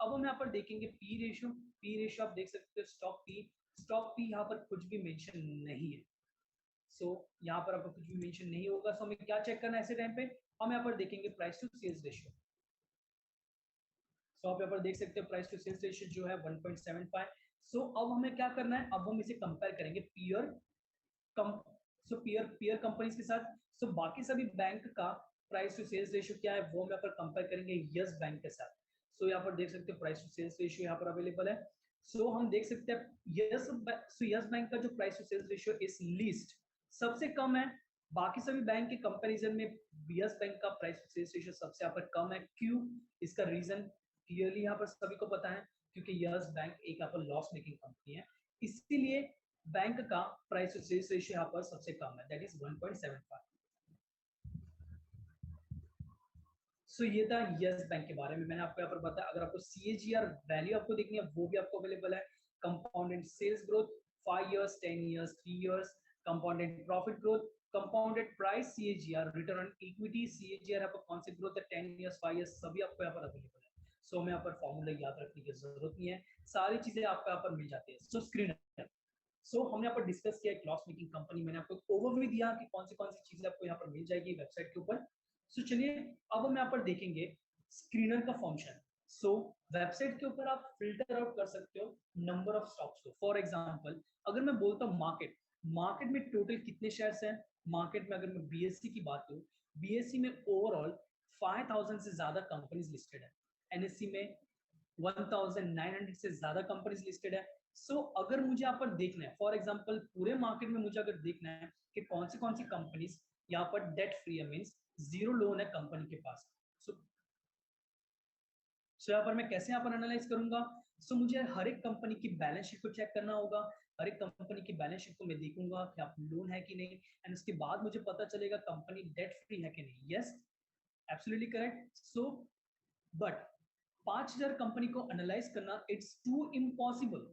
Speaker 1: अब हम यहाँ पर देखेंगे पी रेशियो। पी रेशियो आप देख सकते हो स्टॉक पी, स्टॉक पी यहाँ पर कुछ भी मेंशन नहीं है। सो यहाँ पर आपको कुछ भी मेंशन नहीं होगा। सो हमें क्या चेक करना है ऐसे टाइम पे, हम यहाँ पर देखेंगे प्राइस टू सेल्स रेशियो। सो आप यहाँ पर देख सकते हो प्राइस टू सेल्स रेशियो जो है 1.75। सो अब हमें क्या करना है, अब हम इसे कंपेयर करेंगे पीयर कम सो पीयर पीयर कंपनीज के साथ। सो बाकी सभी बैंक का प्राइस टू सेल्स रेशियो क्या है वो हम यहाँ पर कंपेयर करेंगे यस बैंक के साथ। सो यहाँ पर देख सकते हो प्राइस टू सेल्स रेशियो यहाँ पर अवेलेबल है। सो हम देख सकते हैं यस बैंक का जो प्राइस टू सेल्स रेशियो इस लीस्ट सबसे कम है। बाकी सभी बैंक के कंपैरिजन में यस बैंक का प्राइस टू सेल्स रेशियो सबसे यहाँ पर कम है। क्यों, इसका रीजन क्लियरली यहाँ पर सभी को पता है, क्योंकि यस बैंक एक यहाँ पर लॉस मेकिंग कंपनी है, इसीलिए बैंक का प्राइस टू सेल्स रेशियो यहाँ पर सबसे कम है, दैट इज 1.75। सो ये था यस बैंक के बारे में, मैंने आपको यहाँ पर बताया। अगर आपको सीएजीआर वैल्यू आपको देखनी है वो भी आपको अवेलेबल है। Compounded sales growth 5 years, 10 years, 3 years, compounded profit growth, compounded price CAGR, return on equity CAGR, आपको कौन सी ग्रोथ है 10 इयर्स, 5 इयर्स, सभी आपको यहाँ पर अवेलेबल है। सो हमें यहाँ पर फॉर्मूला याद रखने की जरूरत नहीं है, सारी चीजें आपको यहाँ पर मिल जाती है। सो स्क्रीन हमने यहाँ पर डिस्कस किया एक लॉस मेकिंग कंपनी, मैंने आपको ओवरव्यू दिया कि कौन सी चीजें आपको यहाँ पर मिल जाएगी वेबसाइट के ऊपर। सो चलिए अब हम यहाँ पर देखेंगे स्क्रीनर का फंक्शन। सो वेबसाइट के ऊपर आप फिल्टर आउट कर सकते हो नंबर ऑफ स्टॉक्स को। फॉर एग्जांपल अगर मैं बोलता हूँ मार्केट, मार्केट में टोटल कितने शेयर्स हैं, मार्केट में अगर मैं बीएससी की बात करूँ, बीएससी में ओवरऑल 5,000 से ज्यादा कंपनीज लिस्टेड है, एनएससी में 1,900 से ज्यादा कंपनीज लिस्टेड है। सो अगर मुझे यहाँ पर देखना है, फॉर एग्जांपल पूरे मार्केट में मुझे अगर देखना है कि कौन सी कंपनीज यहाँ पर डेट फ्री है, मींस जीरो लोन है कंपनी के पास। सो यहाँ पर मैं कैसे यहाँ पर एनालाइज करूंगा, सो मुझे हर एक कंपनी की बैलेंस शीट को चेक करना होगा। हर एक कंपनी की बैलेंस शीट को मैं देखूंगा कि आप लोन है कि नहीं, एंड उसके बाद मुझे पता चलेगा कंपनी डेट फ्री है कि नहीं। Yes, absolutely correct. So but 5000 company को एनालाइज करना इट्स टू इम्पॉसिबल।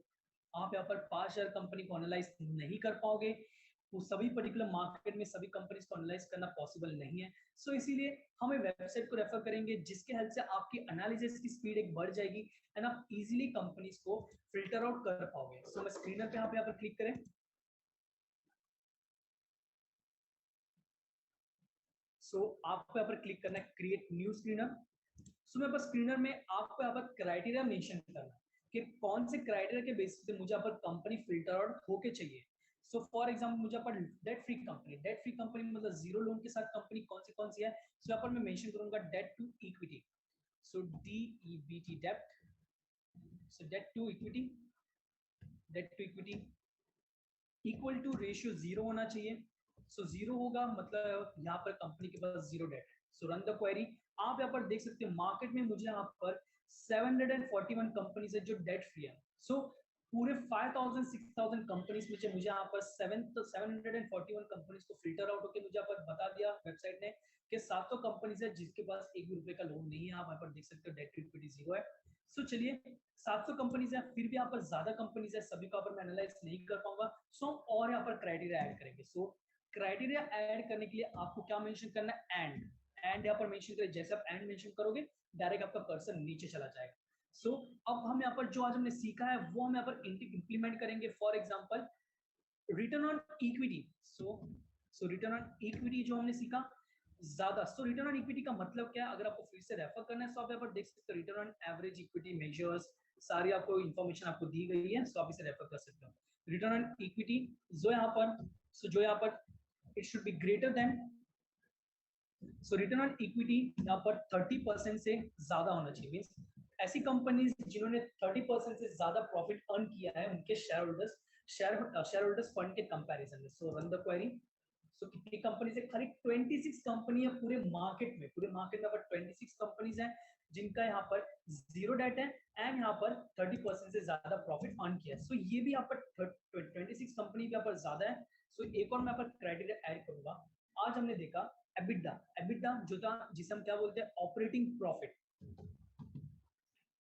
Speaker 1: आप यहाँ पर 5000 कंपनी को एनालाइज नहीं कर पाओगे, वो सभी पर्टिकुलर मार्केट में सभी कंपनीज को एनालाइज करना पॉसिबल नहीं है। सो इसीलिए हम वेबसाइट को रेफर करेंगे जिसके हेल्प से आपकी एनालिसिस की स्पीड एक बढ़ जाएगी एंड आप इजीली कंपनीज को फिल्टर आउट कर पाओगे। सो मैं स्क्रीनर पे यहाँ पर क्लिक करें। सो आपको यहाँ पर क्लिक करना है क्रिएट न्यू स्क्रीनर। सो मैं बस स्क्रीनर में आपको यहाँ पर क्राइटेरिया मेंशन करना है कि कौन से क्राइटेरिया के बेसिस पे मुझे यहाँ पर कंपनी फिल्टर आउट होके चाहिए। सो फॉर एग्जांपल मुझे यहाँ पर डेट फ्री कंपनी मतलब जीरो लोन के साथ कंपनी कौन सी है। सो यहाँ पर मैं मेंशन करूंगा debt to equity. So DEBT debt. So debt to equity equal to ratio zero होना चाहिए। सो जीरो होगा मतलब यहाँ पर कंपनी के पास जीरो डेट है। सो रन द क्वेरी। आप यहाँ पर देख सकते हैं मार्केट में मुझे यहाँ पर 741 कंपनीज है जो डेट फ्री है। सो पूरे 5000 6000 कंपनीज में से मुझे यहाँ पर 741 कंपनीज को फिल्टर आउट होकर मुझे यहाँ पर बता दिया वेबसाइट ने कि 700 कंपनीज है जिसके पास एक भी रुपए का लोन नहीं है। आप यहाँ पर देख सकते हो डेट टू इक्विटी जीरो है। सो चलिए 700 कंपनीज है, फिर भी यहाँ पर ज्यादा कंपनीज है, सभी को यहाँ पर मैं एनालाइज नहीं कर पाऊंगा। सो और यहाँ पर क्राइटेरिया ऐड करेंगे। सो क्राइटेरिया ऐड करने के लिए आपको क्या मेंशन करना है, एंड यहाँ पर मेंशन करें। जैसे आप एंड मेंशन करोगे डायरेक्ट आपका कर्सर नीचे चला जाएगा। सो अब हम यहाँ पर जो आज हमने सीखा है वो हम यहाँ पर इंप्लीमेंट करेंगे। For example return on equity. So return on equity जो हमने सीखा ज्यादा। सो रिटर्न ऑन इक्विटी का मतलब क्या है, अगर आपको फिर से रेफर करना है तो आप यहाँ पर देख सकते हो return on average equity measures, सारी आपको इंफॉर्मेशन आपको दी गई है। सो आप इसे रेफर कर सकते हो। रिटर्न ऑन इक्विटी जो यहाँ पर it should be greater than. So return on equity यहाँ पर 30% से ज्यादा होना चाहिए। मींस ऐसी कंपनीज जिन्होंने 30% से ज्यादा प्रॉफिट अर्न किया है उनके शेयर होल्डर्स फंड के कंपैरिजन में। सो रन द क्वेरी। सो कितनी कंपनीज है, खाली 26 कंपनी है पूरे मार्केट में। पर 26 कंपनीज हैं जिनका यहाँ पर जीरो डेट है एंड यहाँ पर 30% से ज्यादा प्रॉफिट अर्न किया है। सो ये भी यहाँ पर 26 कंपनी यहाँ पर ज्यादा है। सो एक और मैं यहाँ पर क्राइटेरिया ऐड करूंगा। आज हमने देखा एबिटा जो था जिसे हम क्या बोलते हैं operating profit.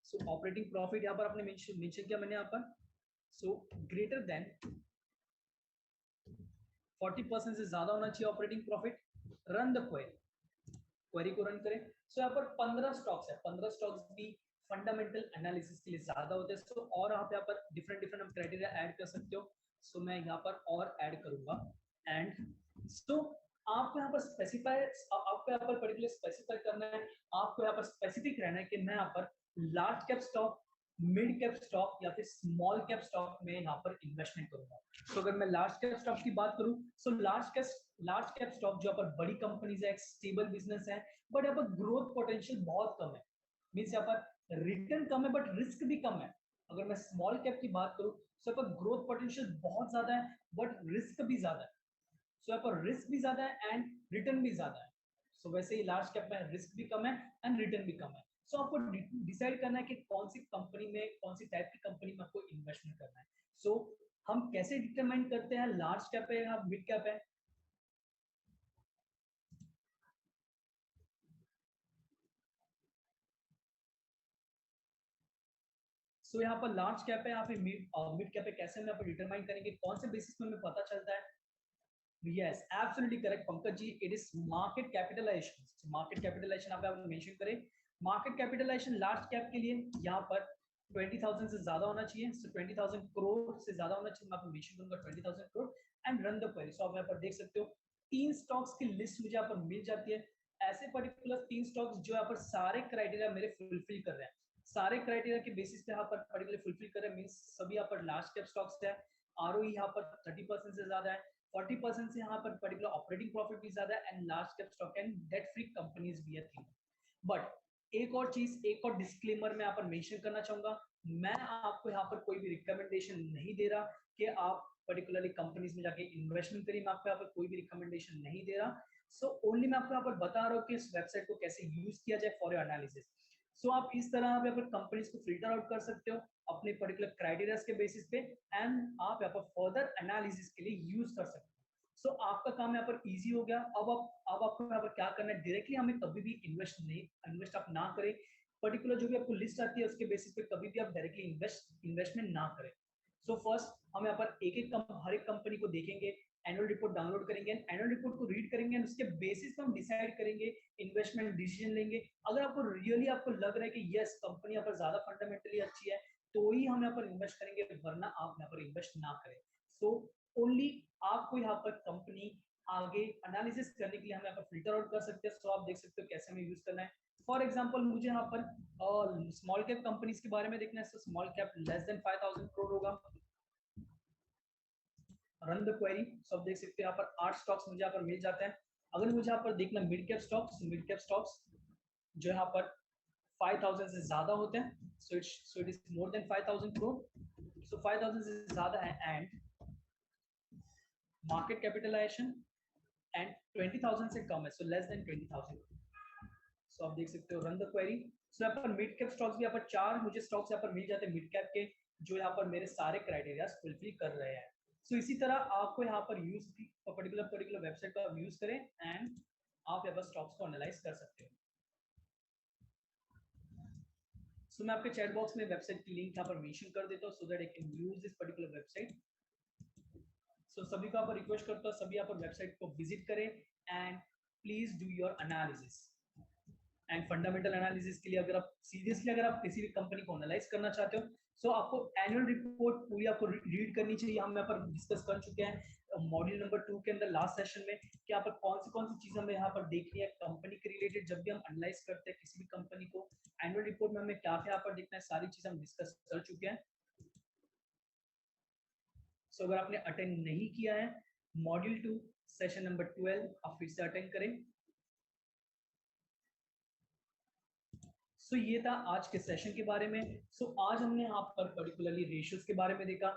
Speaker 1: So operating profit यहाँ पर आपने मेंशन किया मैंने यहाँ पर। सो ग्रेटर देन 40% से ज्यादा होना चाहिए operating profit. Run the query को रन करें। सो यहाँ पर 15 स्टॉक्स है। 15 स्टॉक्स भी फंडामेंटल एनालिसिस के लिए ज्यादा होते हैं। सो और आप यहाँ पर डिफरेंट हम क्राइटेरिया ऐड कर सकते हो। सो मैं यहाँ पर और ऐड करूंगा एंड सो आपको यहाँ पर आपको यहाँ पर पर्टिकुलर स्पेसिफाई करना है। आपको यहाँ पर स्पेसिफिक रहना है कि मैं यहाँ पर large cap stock, mid cap stock या फिर स्मॉल कैप स्टॉक में यहाँ पर इन्वेस्टमेंट करूंगा। तो अगर मैं लार्ज कैप स्टॉक की बात करूं सो लार्ज कैप स्टॉक जो यहाँ पर बड़ी कंपनीज है, स्टेबल बिजनेस है, बट यहाँ पर ग्रोथ पोटेंशियल बहुत कम है। मींस यहाँ पर रिटर्न कम है बट रिस्क भी कम है। अगर मैं स्मॉल कैप की बात करूं तो यहाँ पर ग्रोथ पोटेंशियल बहुत ज्यादा है बट रिस्क भी ज्यादा है। सो यहाँ पर रिस्क भी ज्यादा है एंड रिटर्न भी ज्यादा है। सो वैसे ही लार्ज कैप में रिस्क भी कम है एंड रिटर्न भी कम है। सो आपको डिसाइड करना है कि कौन सी कंपनी में, कौन सी टाइप की कंपनी में आपको इन्वेस्टमेंट करना है। सो हम कैसे डिटरमाइन करते हैं लार्ज कैप है या मिड कैप है। सो यहाँ पर लार्ज कैप है, यहाँ पे मिड कैप है, कैसे हम यहाँ पर डिटरमाइन करेंगे, कौन से बेसिस पे हमें पता चलता है। Yes, absolutely correct, Pankaj ji. It is market capitalization. Market capitalization आप मेंशन करें। मार्केट कैपिटलाइजेशन लार्ज कैप के लिए यहाँ पर 20,000 से ज्यादा होना चाहिए। So 20,000 करोड़ से ज्यादा होना चाहिए। मैं आपको मेंशन करूंगा 20,000 crore and run the query. So आप यहाँ पर देख सकते हो तीन स्टॉक्स की लिस्ट मुझे यहाँ पर मिल जाती है। ऐसे पर्टिकुलर तीन स्टॉक्स जो यहाँ पर सारे क्राइटेरिया मेरे फुलफिल कर रहे हैं, सारे क्राइटेरिया के बेसिस पे यहाँ पर पर्टिकुलर फुलफिल कर रहे हैं। मींस सभी यहाँ पर लार्ज कैप स्टॉक्स है, आरओई यहाँ पर 30% से ज्यादा है, 40% से यहाँ पर पर्टिकुलर ऑपरेटिंग प्रॉफिट भी ज्यादा है and large cap stock and debt free companies भी है तीन। बट एक और चीज, एक और डिस्क्लेमर मैं यहाँ पर मेंशन करना चाहूंगा। मैं आपको यहाँ पर कोई भी रिकमेंडेशन नहीं दे रहा कि आप पर्टिकुलरली कंपनीज में जाके इन्वेस्टमेंट करिए। मैं आपको यहाँ पर कोई भी रिकमेंडेशन नहीं दे रहा। सो ओनली मैं आपको यहाँ पर बता रहा हूँ कि इस वेबसाइट को कैसे यूज किया जाए फॉर योर एनालिसिस। सो आप इस तरह आप यहाँ पर कंपनीज को फिल्टर आउट कर सकते हो अपने पर्टिकुलर क्राइटेरिया के बेसिस पे एंड आप यहाँ पर फर्दर एनालिसिस के लिए यूज कर सकते हो। सो आपका काम यहाँ पर इजी हो गया। अब आपको यहाँ पर क्या करना है, डायरेक्टली हमें कभी भी इन्वेस्ट आप ना करें। पर्टिकुलर जो भी आपको लिस्ट आती है उसके बेसिस पे कभी भी आप डायरेक्टली इन्वेस्टमेंट ना करें। सो फर्स्ट हम यहाँ पर हर एक कंपनी को देखेंगे, एनुअल रिपोर्ट डाउनलोड करेंगे, एनुअल रिपोर्ट को रीड करेंगे एंड उसके बेसिस पे हम डिसाइड करेंगे, इन्वेस्टमेंट डिसीजन लेंगे। अगर आपको रियली आपको लग रहा है कि यस कंपनी यहाँ पर ज्यादा फंडामेंटली अच्छी है तो ही हम यहाँ पर इन्वेस्ट करेंगे, वरना आप यहाँ पर इन्वेस्ट ना करें। सो ओनली आपको यहाँ पर कंपनी आगे एनालिसिस करने के लिए हम यहाँ पर फिल्टर आउट कर सकते हैं। सो आप देख सकते हो कैसे हमें यूज करना है। फॉर एग्जांपल मुझे यहाँ पर स्मॉल कैप कंपनीज के बारे में देखना है। So small cap less than 5000 crore होगा। Run the query. सो आप देख सकते हैं यहाँ पर 8 स्टॉक्स मुझे यहाँ पर मिल जाते हैं। अगर मुझे यहाँ पर देखना mid cap stocks, mid cap stocks जो यहाँ पर 5000 से ज्यादा होते हैं, so it is more than 5000 crore. So 5000 से ज्यादा है एंड मार्केट कैपिटलाइजेशन एंड 20,000 से कम है, सो लेस देन 20,000। सो आप देख सकते हो रन द क्वेरी। सो यहाँ पर मिड कैप स्टॉक्स भी यहाँ पर 4 मुझे स्टॉक्स यहाँ पर मिल जाते हैं मिड कैप के, जो यहाँ पर मेरे सारे क्राइटेरियाज फुलफिल कर रहे हैं। सो इसी तरह आपको यहाँ पर यूज पर्टिकुलर वेबसाइट का यूज करें एंड आप यहाँ पर स्टॉक्स को एनालाइज कर सकते हो। सो मैं आपके चैट बॉक्स में वेबसाइट की लिंक यहाँ पर मेंशन कर देता हूँ so that I can use this particular website. So सभी को यहाँ पर रिक्वेस्ट करता हूँ, सभी यहाँ पर वेबसाइट को विजिट करें and please do your analysis and fundamental analysis के लिए अगर आप किसी भी कंपनी को एनालाइज करना चाहते हो, सो आपको एनुअल रिपोर्ट पूरी आपको रीड करनी चाहिए। हम यहाँ पर डिस्कस कर चुके हैं मॉड्यूल नंबर 2 के अंदर लास्ट सेशन में कि यहाँ पर कौन सी चीज हमें यहाँ पर देखनी है कंपनी के रिलेटेड। जब भी हम एनालाइज करते हैं किसी भी कंपनी को, एनुअल रिपोर्ट में हमें क्या क्या यहाँ पर देखना है, सारी चीज हम डिस्कस कर चुके हैं। सो अगर आपने अटेंड नहीं किया है मॉड्यूल 2 सेशन नंबर 12, आप फिर से अटेंड करें। सो ये था आज के सेशन के बारे में। सो आज हमने यहाँ पर पर्टिकुलरली रेशियोज के बारे में देखा,